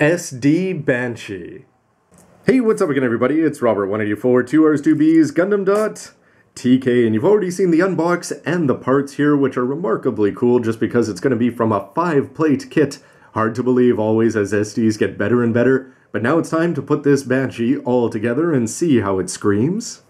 SD Banshee. Hey, what's up again everybody? It's Robert184, 2Rs2Bs, gundam.tk, and you've already seen the unbox and the parts here, which are remarkably cool just because it's going to be from a 5-plate kit. Hard to believe always as SDs get better and better, but now it's time to put this Banshee all together and see how it screams.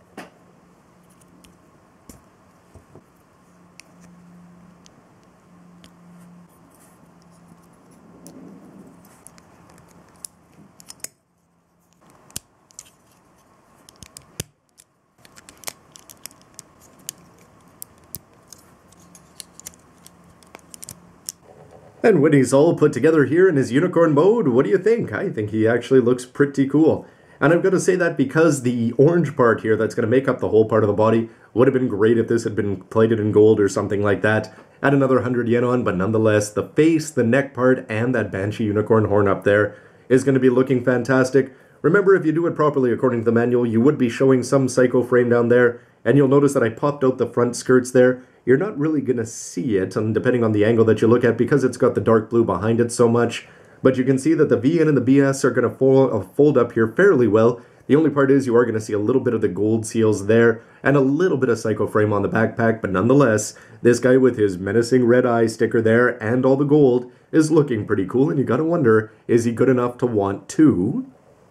And when he's all put together here in his unicorn mode, what do you think? I think he actually looks pretty cool. And I'm going to say that because the orange part here that's going to make up the whole part of the body would have been great if this had been plated in gold or something like that. Add another 100 yen on, but nonetheless, the face, the neck part, and that Banshee unicorn horn up there is going to be looking fantastic. Remember, if you do it properly according to the manual, you would be showing some psycho frame down there, and you'll notice that I popped out the front skirts there. You're not really going to see it, and depending on the angle that you look at, because it's got the dark blue behind it so much. But you can see that the VN and the BS are going to fold up here fairly well. The only part is you are going to see a little bit of the gold seals there, and a little bit of psycho frame on the backpack, but nonetheless, this guy with his menacing red eye sticker there, and all the gold, is looking pretty cool, and you gotta wonder, is he good enough to want to?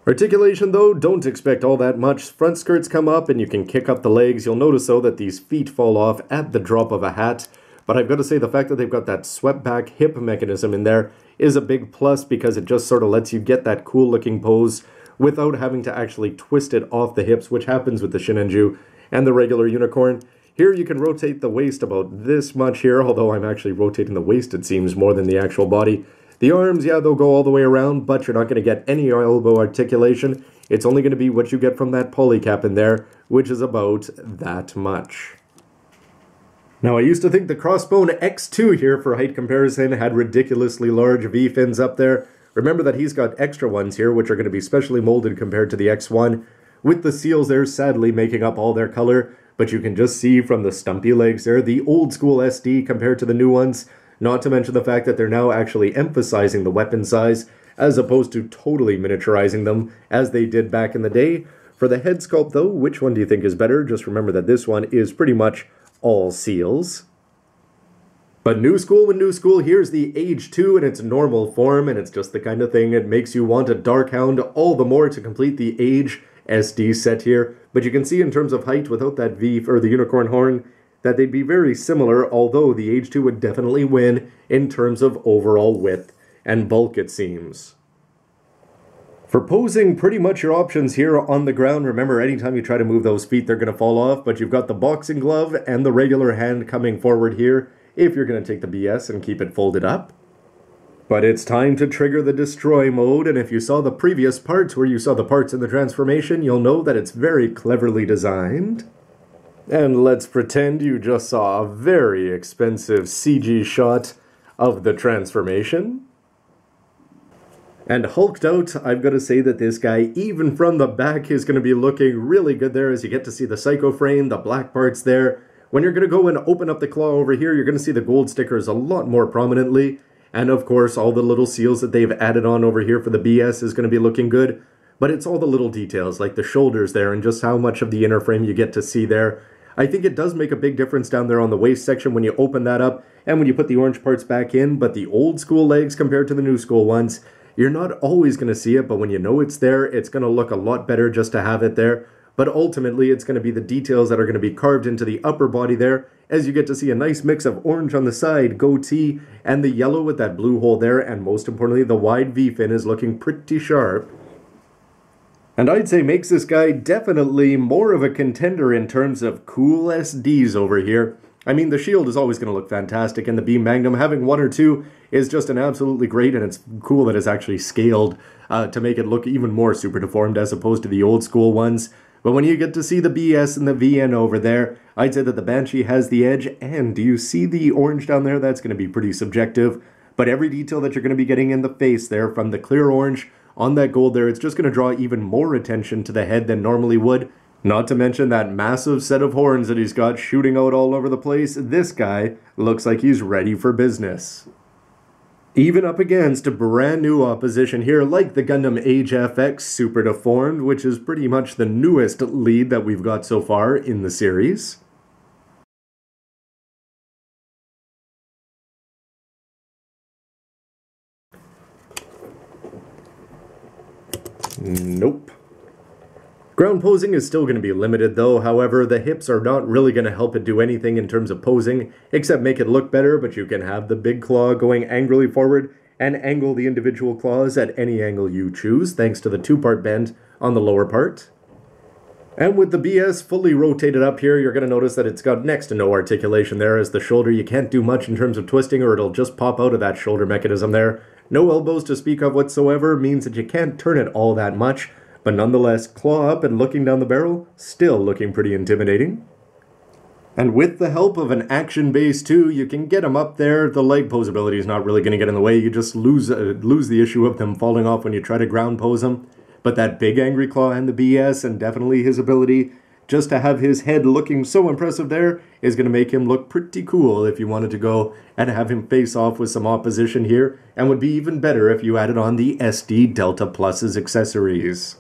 Articulation though, don't expect all that much. Front skirts come up and you can kick up the legs. You'll notice though that these feet fall off at the drop of a hat. But I've got to say the fact that they've got that swept back hip mechanism in there is a big plus because it just sort of lets you get that cool looking pose without having to actually twist it off the hips, which happens with the Shinenju and the regular unicorn. Here you can rotate the waist about this much here, although I'm actually rotating the waist it seems more than the actual body. The arms, yeah, they'll go all the way around, but you're not going to get any elbow articulation. It's only going to be what you get from that polycap in there, which is about that much. Now, I used to think the Crossbone X2 here for height comparison had ridiculously large V-fins up there. Remember that he's got extra ones here, which are going to be specially molded compared to the X1, with the seals there sadly making up all their color, but you can just see from the stumpy legs there, the old school SD compared to the new ones. Not to mention the fact that they're now actually emphasizing the weapon size as opposed to totally miniaturizing them as they did back in the day. For the head sculpt though, which one do you think is better? Just remember that this one is pretty much all seals. But new school with new school, here's the Age 2 in its normal form, and it's just the kind of thing it makes you want a Darkhound all the more to complete the Age SD set here. But you can see in terms of height without that V or the unicorn horn, that they'd be very similar, although the Age 2 would definitely win in terms of overall width and bulk, it seems. For posing, pretty much your options here on the ground. Remember, anytime you try to move those feet, they're going to fall off, but you've got the boxing glove and the regular hand coming forward here if you're going to take the BS and keep it folded up. But it's time to trigger the destroy mode, and if you saw the previous parts where you saw the parts in the transformation, you'll know that it's very cleverly designed. And let's pretend you just saw a very expensive CG shot of the transformation. And hulked out, I've got to say that this guy, even from the back, is going to be looking really good there as you get to see the psycho frame, the black parts there. When you're going to go and open up the claw over here, you're going to see the gold stickers a lot more prominently. And of course, all the little seals that they've added on over here for the BS is going to be looking good. But it's all the little details, like the shoulders there and just how much of the inner frame you get to see there. I think it does make a big difference down there on the waist section when you open that up and when you put the orange parts back in, but the old school legs compared to the new school ones, you're not always going to see it, but when you know it's there, it's going to look a lot better just to have it there. But ultimately, it's going to be the details that are going to be carved into the upper body there, as you get to see a nice mix of orange on the side, goatee, and the yellow with that blue hole there, and most importantly, the wide V-fin is looking pretty sharp. And I'd say makes this guy definitely more of a contender in terms of cool SDs over here. I mean, the shield is always going to look fantastic, and the beam magnum, having one or two, is just an absolutely great, and it's cool that it's actually scaled to make it look even more super deformed as opposed to the old school ones. But when you get to see the BS and the VN over there, I'd say that the Banshee has the edge, and do you see the orange down there? That's going to be pretty subjective. But every detail that you're going to be getting in the face there, from the clear orange on that gold there, it's just going to draw even more attention to the head than normally would. Not to mention that massive set of horns that he's got shooting out all over the place. This guy looks like he's ready for business. Even up against a brand new opposition here, like the Gundam Age FX Super Deformed, which is pretty much the newest lead that we've got so far in the series. Nope. Ground posing is still going to be limited though, however, the hips are not really going to help it do anything in terms of posing, except make it look better, but you can have the big claw going angrily forward and angle the individual claws at any angle you choose, thanks to the two-part bend on the lower part. And with the BS fully rotated up here, you're going to notice that it's got next to no articulation there as the shoulder. You can't do much in terms of twisting or it'll just pop out of that shoulder mechanism there. No elbows to speak of whatsoever means that you can't turn it all that much. But nonetheless, claw up and looking down the barrel, still looking pretty intimidating. And with the help of an action base too, you can get them up there. The leg pose ability is not really going to get in the way. You just lose the issue of them falling off when you try to ground pose them. But that big angry claw and the BS, and definitely his ability just to have his head looking so impressive there, is going to make him look pretty cool if you wanted to go and have him face off with some opposition here. And would be even better if you added on the SD Delta Plus's accessories.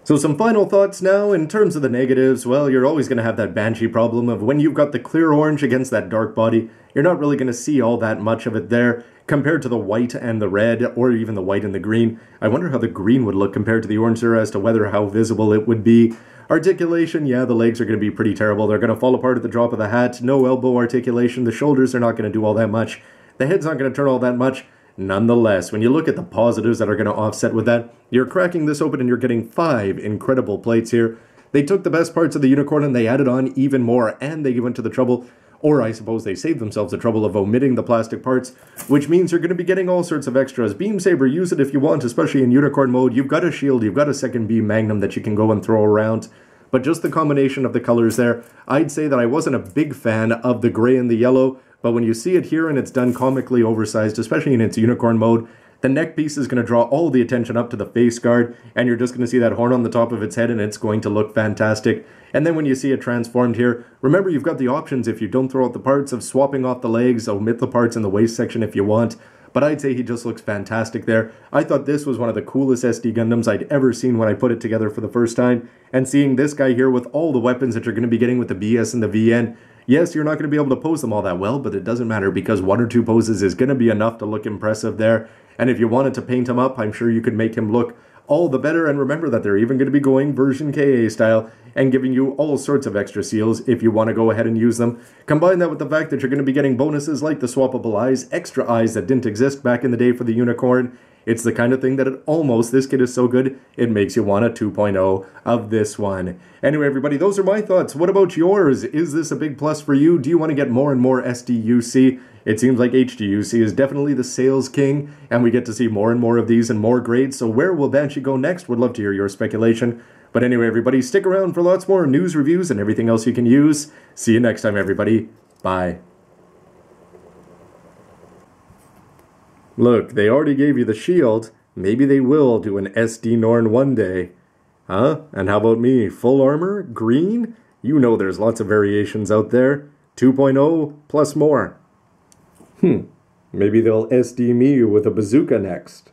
So some final thoughts now. In terms of the negatives, well, you're always going to have that Banshee problem of when you've got the clear orange against that dark body, you're not really going to see all that much of it there compared to the white and the red, or even the white and the green. I wonder how the green would look compared to the orange there as to whether how visible it would be. Articulation, yeah, the legs are going to be pretty terrible. They're going to fall apart at the drop of the hat. No elbow articulation. The shoulders are not going to do all that much. The head's not going to turn all that much. Nonetheless, when you look at the positives that are going to offset with that, you're cracking this open and you're getting 5 incredible plates here. They took the best parts of the Unicorn and they added on even more, and they went to the trouble, or I suppose they saved themselves the trouble of omitting the plastic parts, which means you're going to be getting all sorts of extras. Beam Saber, use it if you want, especially in Unicorn mode. You've got a shield, you've got a second beam Magnum that you can go and throw around. But just the combination of the colors there, I'd say that I wasn't a big fan of the gray and the yellow. But when you see it here and it's done comically oversized, especially in its Unicorn mode, the neck piece is going to draw all the attention up to the face guard, and you're just going to see that horn on the top of its head, and it's going to look fantastic. And then when you see it transformed here, remember you've got the options if you don't throw out the parts of swapping off the legs, omit the parts in the waist section if you want. But I'd say he just looks fantastic there. I thought this was one of the coolest SD Gundams I'd ever seen when I put it together for the first time. And seeing this guy here with all the weapons that you're going to be getting with the BS and the VN, yes, you're not going to be able to pose them all that well, but it doesn't matter because 1 or 2 poses is going to be enough to look impressive there. And if you wanted to paint him up, I'm sure you could make him look all the better. And remember that they're even going to be going version KA style and giving you all sorts of extra seals if you want to go ahead and use them. Combine that with the fact that you're going to be getting bonuses like the swappable eyes, extra eyes that didn't exist back in the day for the Unicorn. It's the kind of thing that this kit is so good, it makes you want a 2.0 of this one. Anyway, everybody, those are my thoughts. What about yours? Is this a big plus for you? Do you want to get more and more SDUC? It seems like HDUC is definitely the sales king, and we get to see more and more of these and more grades. So where will Banshee go next? Would love to hear your speculation. But anyway, everybody, stick around for lots more news, reviews, and everything else you can use. See you next time, everybody. Bye. Look, they already gave you the shield. Maybe they will do an SD Norn one day. Huh? And how about me? Full armor? Green? You know there's lots of variations out there. 2.0 plus more. Maybe they'll SD me with a bazooka next.